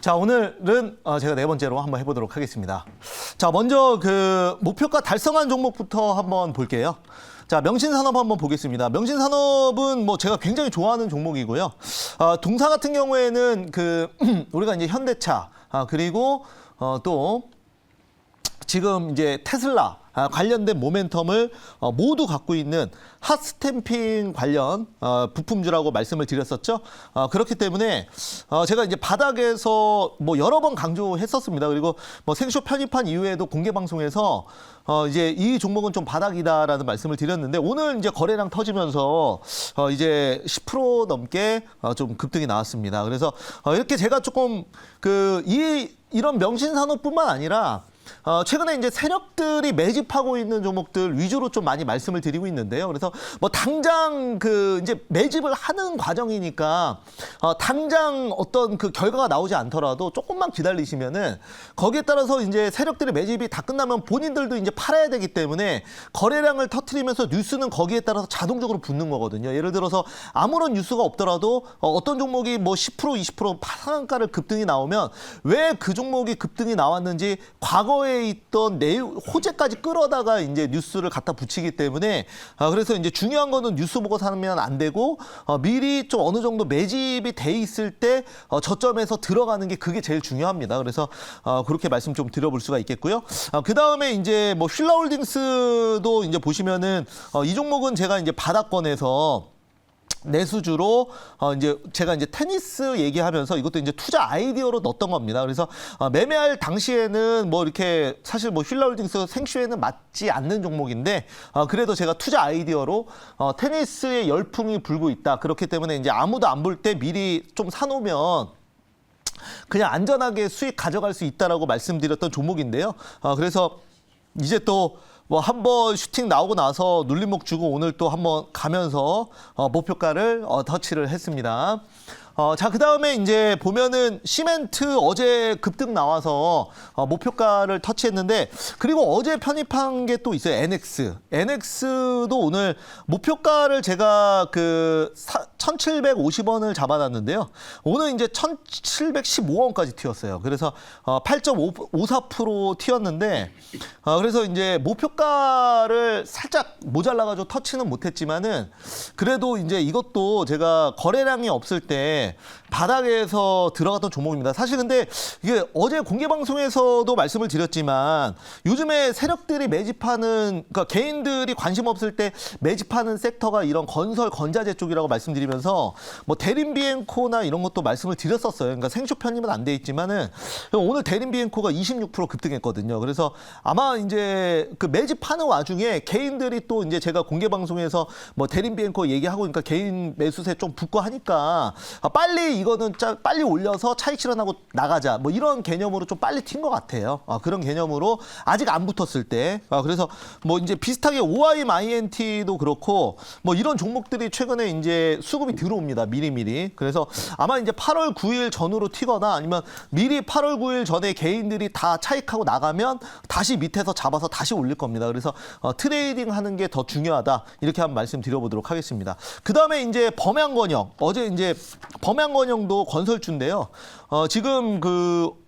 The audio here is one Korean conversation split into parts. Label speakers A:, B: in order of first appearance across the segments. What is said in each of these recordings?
A: 자, 오늘은 제가 네 번째로 한번 해보도록 하겠습니다. 자, 먼저 그 목표가 달성한 종목부터 한번 볼게요. 자, 명신산업 한번 보겠습니다. 명신산업은 뭐 제가 굉장히 좋아하는 종목이고요. 동사 같은 경우에는 그 우리가 이제 현대차, 그리고 또 지금 이제 테슬라 관련된 모멘텀을 모두 갖고 있는 핫스탬핑 관련 부품주라고 말씀을 드렸었죠. 그렇기 때문에 제가 이제 바닥에서 뭐 여러 번 강조했었습니다. 그리고 뭐 생쇼 편입한 이후에도 공개 방송에서 이제 이 종목은 좀 바닥이다라는 말씀을 드렸는데 오늘 이제 거래량 터지면서 이제 10% 넘게 좀 급등이 나왔습니다. 그래서 이렇게 제가 조금 이런 명신산업뿐만 아니라 최근에 이제 세력들이 매집하고 있는 종목들 위주로 좀 많이 말씀을 드리고 있는데요. 그래서 뭐 당장 이제 매집을 하는 과정이니까 당장 어떤 그 결과가 나오지 않더라도 조금만 기다리시면은 거기에 따라서 이제 세력들의 매집이 다 끝나면 본인들도 이제 팔아야 되기 때문에 거래량을 터트리면서 뉴스는 거기에 따라서 자동적으로 붙는 거거든요. 예를 들어서 아무런 뉴스가 없더라도 어떤 종목이 뭐 10% 20% 상한가를 급등이 나오면 왜 그 종목이 급등이 나왔는지 과거에 있던 호재까지 끌어다가 이제 뉴스를 갖다 붙이기 때문에 그래서 이제 중요한 거는 뉴스 보고 사면 안 되고 미리 좀 어느 정도 매집이 돼 있을 때 저점에서 들어가는 게 그게 제일 중요합니다. 그래서 그렇게 말씀 좀 드려볼 수가 있겠고요. 그 다음에 이제 뭐 휠라홀딩스도 이제 보시면은 이 종목은 제가 이제 바닥권에서 내수주로 이제 제가 이제 테니스 얘기하면서 이것도 이제 투자 아이디어로 넣었던 겁니다. 그래서 매매할 당시에는 뭐 이렇게 사실 뭐 휠라홀딩스 생쇼에는 맞지 않는 종목인데 그래도 제가 투자 아이디어로 테니스의 열풍이 불고 있다. 그렇기 때문에 이제 아무도 안 볼 때 미리 좀 사놓으면 그냥 안전하게 수익 가져갈 수 있다라고 말씀드렸던 종목인데요. 그래서 이제 또 뭐 한번 슈팅 나오고 나서 눌림목 주고 오늘 또 한번 가면서 목표가를 터치를 했습니다. 자, 그 다음에 이제 보면은 시멘트 어제 급등 나와서 목표가를 터치했는데 그리고 어제 편입한 게 또 있어요. NX도 오늘 목표가를 제가 1,750원을 잡아놨는데요. 오늘 이제 1,715원까지 튀었어요. 그래서 8.54% 튀었는데 그래서 이제 목표가를 살짝 모자라가지고 터치는 못했지만은 그래도 이제 이것도 제가 거래량이 없을 때 바닥에서 들어갔던 종목입니다. 사실 근데 이게 어제 공개 방송에서도 말씀을 드렸지만 요즘에 세력들이 매집하는 그러니까 개인들이 관심 없을 때 매집하는 섹터가 이런 건설 건자재 쪽이라고 말씀드리면서 뭐 대림비엔코나 이런 것도 말씀을 드렸었어요. 그러니까 생쇼 편입은 안 돼 있지만은 오늘 대림비엔코가 26% 급등했거든요. 그래서 아마 이제 그 매집하는 와중에 개인들이 또 이제 제가 공개 방송에서 뭐 대림비엔코 얘기하고 그러니까 개인 매수세 좀 붙고 하니까 빨리 이거는 빨리 올려서 차익 실현하고 나가자 뭐 이런 개념으로 좀 빨리 튄 것 같아요. 그런 개념으로 아직 안 붙었을 때 그래서 뭐 이제 비슷하게 OIMINT도 그렇고 뭐 이런 종목들이 최근에 이제 수급이 들어옵니다. 미리미리. 그래서 아마 이제 8월 9일 전후로 튀거나 아니면 미리 8월 9일 전에 개인들이 다 차익하고 나가면 다시 밑에서 잡아서 다시 올릴 겁니다. 그래서 트레이딩 하는 게 더 중요하다. 이렇게 한번 말씀드려보도록 하겠습니다. 그 다음에 이제 범양건영. 어제 이제 범양건영도 건설주인데요. 지금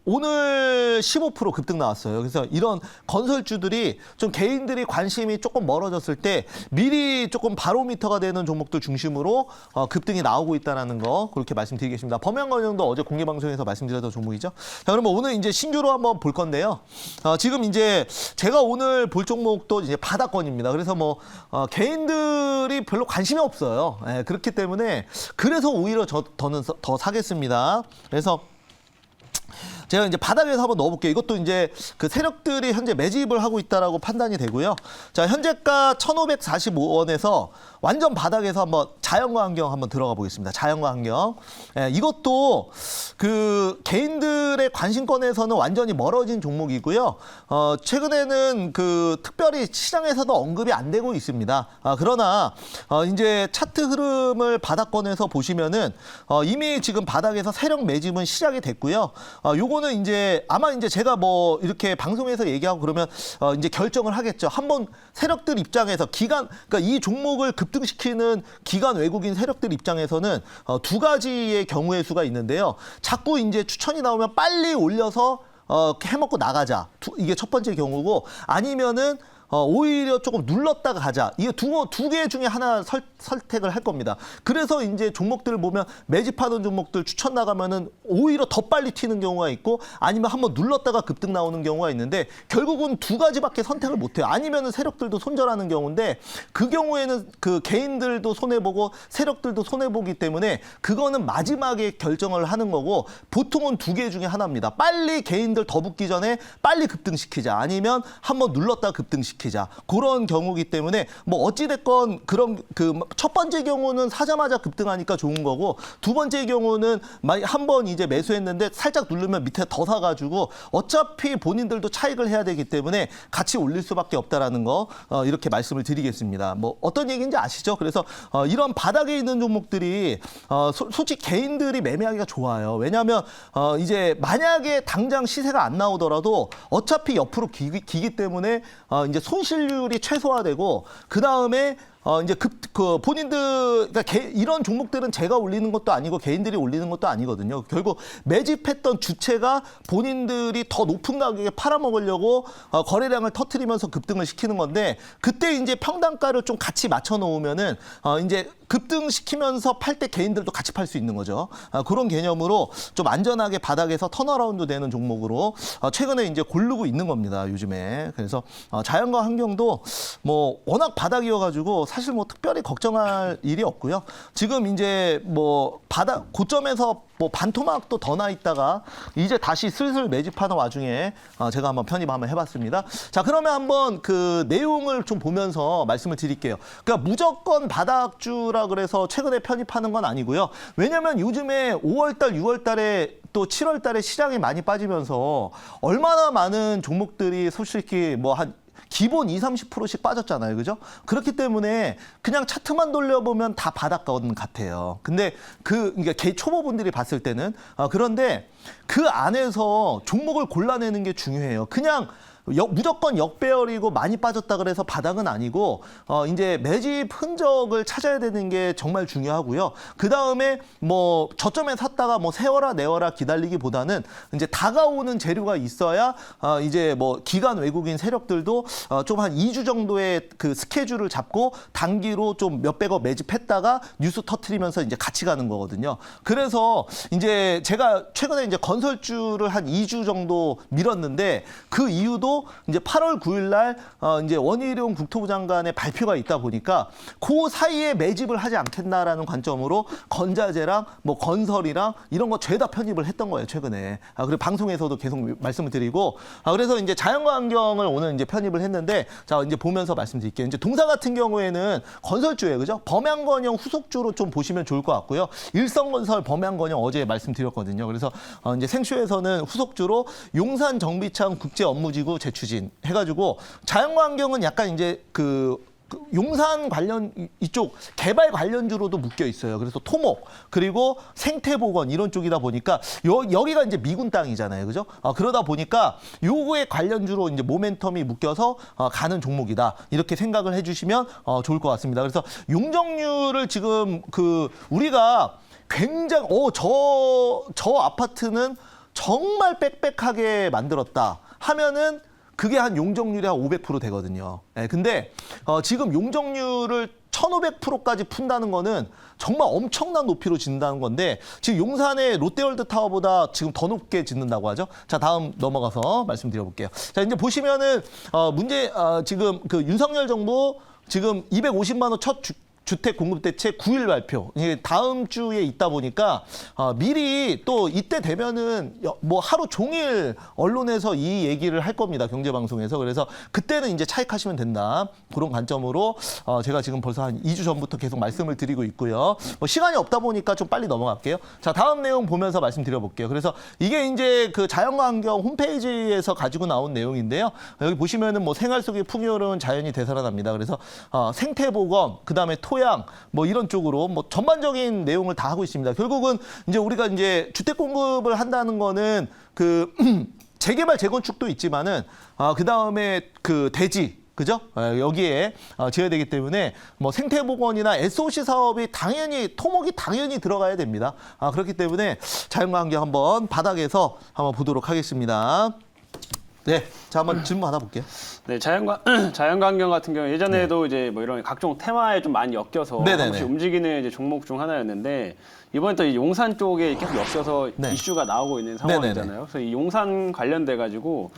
A: 오늘 15% 급등 나왔어요. 그래서 이런 건설주들이 좀 개인들이 관심이 조금 멀어졌을 때 미리 조금 바로미터가 되는 종목들 중심으로 급등이 나오고 있다는 거 그렇게 말씀드리겠습니다. 범양건영도 어제 공개 방송에서 말씀드렸던 종목이죠. 자, 그러면 오늘 이제 신규로 한번 볼 건데요. 지금 이제 제가 오늘 볼 종목도 이제 바닥권입니다. 그래서 뭐 개인들이 별로 관심이 없어요. 그렇기 때문에 그래서 오히려 저는 더 사겠습니다. 그래서 제가 이제 바닥에서 한번 넣어볼게요. 이것도 이제 그 세력들이 현재 매집을 하고 있다라고 판단이 되고요. 자, 현재가 1,545원에서 완전 바닥에서 한번 자연과 환경 한번 들어가 보겠습니다. 자연과 환경. 이것도 그 개인들의 관심권에서는 완전히 멀어진 종목이고요. 최근에는 그 특별히 시장에서도 언급이 안 되고 있습니다. 그러나 이제 차트 흐름을 바닥권에서 보시면은 이미 지금 바닥에서 세력 매집은 시작이 됐고요. 요거는 요거는 이제 아마 이제 제가 뭐 이렇게 방송에서 얘기하고 그러면 이제 결정을 하겠죠. 한번 세력들 입장에서 그러니까 이 종목을 급등시키는 기관 외국인 세력들 입장에서는 두 가지의 경우의 수가 있는데요. 자꾸 이제 추천이 나오면 빨리 올려서 해먹고 나가자. 이게 첫 번째 경우고, 아니면은 오히려 조금 눌렀다가 가자. 이게 두 개 중에 하나 선택을 할 겁니다. 그래서 이제 종목들을 보면 매집하는 종목들 추천 나가면은 오히려 더 빨리 튀는 경우가 있고, 아니면 한번 눌렀다가 급등 나오는 경우가 있는데, 결국은 두 가지밖에 선택을 못 해요. 아니면은 세력들도 손절하는 경우인데, 그 경우에는 그 개인들도 손해보고 세력들도 손해보기 때문에 그거는 마지막에 결정을 하는 거고, 보통은 두 개 중에 하나입니다. 빨리 개인들 더 붙기 전에 빨리 급등시키자. 아니면 한번 눌렀다가 급등시키자. 그런 경우기 때문에 뭐 어찌됐건 그런 그 첫 번째 경우는 사자마자 급등하니까 좋은 거고, 두 번째 경우는 한 번 이제 매수했는데 살짝 누르면 밑에 더 사가지고 어차피 본인들도 차익을 해야 되기 때문에 같이 올릴 수밖에 없다라는 거 이렇게 말씀을 드리겠습니다. 뭐 어떤 얘기인지 아시죠? 그래서 이런 바닥에 있는 종목들이 솔직히 개인들이 매매하기가 좋아요. 왜냐하면 이제 만약에 당장 시세가 안 나오더라도 어차피 옆으로 기기 때문에 이제 손실률이 최소화되고, 그 다음에 이제 본인들, 그러니까 이런 종목들은 제가 올리는 것도 아니고 개인들이 올리는 것도 아니거든요. 결국 매집했던 주체가 본인들이 더 높은 가격에 팔아먹으려고 거래량을 터트리면서 급등을 시키는 건데, 그때 이제 평단가를 좀 같이 맞춰 놓으면은 이제 급등시키면서 팔 때 개인들도 같이 팔 수 있는 거죠. 그런 개념으로 좀 안전하게 바닥에서 턴어라운드 되는 종목으로 최근에 이제 고르고 있는 겁니다, 요즘에. 그래서 자연과 환경도 뭐 워낙 바닥이어가지고 사실 뭐 특별히 걱정할 일이 없고요. 지금 이제 뭐 바닥 고점에서 뭐 반토막도 더 나 있다가 이제 다시 슬슬 매집하는 와중에 제가 한번 편입 한번 해봤습니다. 자, 그러면 한번 그 내용을 좀 보면서 말씀을 드릴게요. 그러니까 무조건 바닥주라 그래서 최근에 편입하는 건 아니고요. 왜냐하면 요즘에 5월달, 6월달에 또 7월달에 시장이 많이 빠지면서 얼마나 많은 종목들이 솔직히 뭐 한 기본 20-30%씩 빠졌잖아요. 그죠? 그렇기 때문에 그냥 차트만 돌려보면 다 바닥권 같아요. 근데 그러니까 초보분들이 봤을 때는 그런데 그 안에서 종목을 골라내는 게 중요해요. 그냥 무조건 역배열이고 많이 빠졌다 그래서 바닥은 아니고 이제 매집 흔적을 찾아야 되는 게 정말 중요하고요. 그 다음에 뭐 저점에 샀다가 뭐 세워라 내워라 기다리기보다는 이제 다가오는 재료가 있어야 이제 뭐 기관 외국인 세력들도 좀 한 2주 정도의 그 스케줄을 잡고 단기로 좀 몇백억 매집했다가 뉴스 터트리면서 이제 같이 가는 거거든요. 그래서 이제 제가 최근에 이제 건설주를 한 2주 정도 밀었는데, 그 이유도 이제 8월 9일 날 이제 원희룡 국토부 장관의 발표가 있다 보니까 그 사이에 매집을 하지 않겠나라는 관점으로 건자재랑 뭐 건설이랑 이런 거 죄다 편입을 했던 거예요, 최근에. 그리고 방송에서도 계속 말씀을 드리고, 그래서 이제 자연과 환경을 오늘 이제 편입을 했는데, 자, 이제 보면서 말씀드릴게요. 이제 동사 같은 경우에는 건설주예요, 그죠? 범양건영 후속주로 좀 보시면 좋을 것 같고요. 일성건설, 범양건영 어제 말씀드렸거든요. 그래서 이제 생쇼에서는 후속주로 용산정비창 국제업무지구 재추진 해가지고, 자연환경은 약간 이제 그 용산 관련 이쪽 개발 관련주로도 묶여 있어요. 그래서 토목 그리고 생태보건 이런 쪽이다 보니까 여기가 이제 미군 땅이잖아요, 그죠? 그러다 보니까 요거에 관련주로 이제 모멘텀이 묶여서 가는 종목이다, 이렇게 생각을 해주시면 좋을 것 같습니다. 그래서 용적률을 지금 우리가 굉장히 저 아파트는 정말 빽빽하게 만들었다 하면은 그게 한 용적률이 한 500% 되거든요. 네, 근데 지금 용적률을 1500%까지 푼다는 거는 정말 엄청난 높이로 짓는다는 건데, 지금 용산의 롯데월드 타워보다 지금 더 높게 짓는다고 하죠. 자, 다음 넘어가서 말씀드려볼게요. 자, 이제 보시면은 지금 그 윤석열 정부 지금 250만 원 첫 주택 공급 대책 9일 발표. 이게 다음 주에 있다 보니까 미리 또 이때 되면은 뭐 하루 종일 언론에서 이 얘기를 할 겁니다, 경제방송에서. 그래서 그때는 이제 차익하시면 된다, 그런 관점으로 제가 지금 벌써 한 2주 전부터 계속 말씀을 드리고 있고요. 뭐 시간이 없다 보니까 좀 빨리 넘어갈게요. 자, 다음 내용 보면서 말씀드려볼게요. 그래서 이게 이제 그 자연과 환경 홈페이지에서 가지고 나온 내용인데요. 여기 보시면은 뭐 생활 속의 풍요로운 자연이 되살아납니다. 그래서 생태보건, 그 다음에 토양 뭐 이런 쪽으로 뭐 전반적인 내용을 다 하고 있습니다. 결국은 이제 우리가 이제 주택 공급을 한다는 거는 그 재개발 재건축도 있지만은 그 다음에 그 대지 그죠? 여기에 지어야 되기 때문에 뭐 생태보건이나 SOC 사업이 당연히 토목이 당연히 들어가야 됩니다. 그렇기 때문에 자연과 환경 한번 바닥에서 한번 보도록 하겠습니다. 네, 자 한번 질문 받아볼게요.
B: 네, 자연환경 같은 경우 예전에도 이제 뭐 이런 각종 테마에 좀 많이 엮여서 한
A: 네네네.
B: 번씩 움직이는 이제 종목 중 하나였는데 이번에 또 이 용산 쪽에 계속 엮여서
A: 네.
B: 이슈가 나오고 있는 상황이잖아요. 그래서 이 용산 관련돼 가지고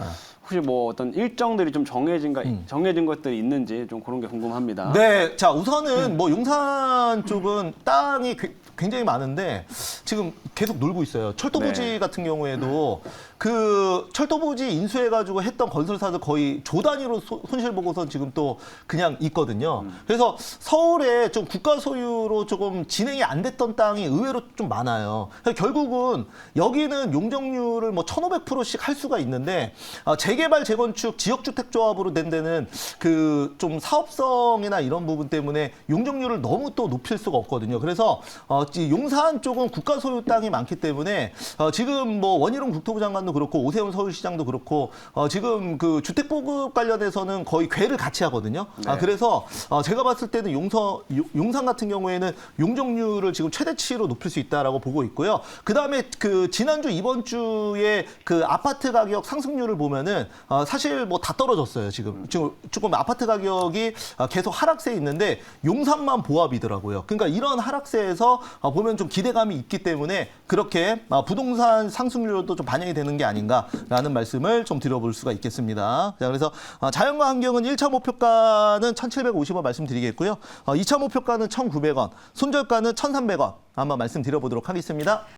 B: 혹시 뭐 어떤 일정들이 좀 정해진 것들이 있는지 좀 그런 게 궁금합니다.
A: 네, 자 우선은 뭐 용산 쪽은 땅이 굉장히 많은데 지금 계속 놀고 있어요. 철도부지
B: 네.
A: 같은 경우에도 그 철도부지 인수해가지고 했던 건설사들 거의 조 단위로 손실 보고서 지금 또 그냥 있거든요. 그래서 서울에 좀 국가 소유로 조금 진행이 안 됐던 땅이 의외로 좀 많아요. 그래서 결국은 여기는 용적률을 뭐 1,500%씩 할 수가 있는데 재개발 재건축 지역주택조합으로 된 데는 그 좀 사업성이나 이런 부분 때문에 용적률을 너무 또 높일 수가 없거든요. 그래서 용산 쪽은 국가 소유 땅이 많기 때문에 지금 뭐 원희룡 국토부 장관도 그렇고 오세훈 서울시장도 그렇고 지금 그 주택 보급 관련해서는 거의 궤를 같이 하거든요.
B: 네.
A: 그래서 제가 봤을 때는 용산 같은 경우에는 용적률을 지금 최대치로 높일 수 있다라고 보고 있고요. 그 다음에 그 지난주 이번 주에 그 아파트 가격 상승률을 보면은 사실 뭐 다 떨어졌어요. 지금 조금 아파트 가격이 계속 하락세에 있는데 용산만 보합이더라고요. 그러니까 이런 하락세에서 보면 좀 기대감이 있기 때문에 그렇게 부동산 상승률도 좀 반영이 되는 게 아닌가라는 말씀을 좀 드려볼 수가 있겠습니다. 자, 그래서 자연과 환경은 1차 목표가는 1,750원 말씀드리겠고요. 2차 목표가는 1,900원, 손절가는 1,300원 한번 말씀드려보도록 하겠습니다.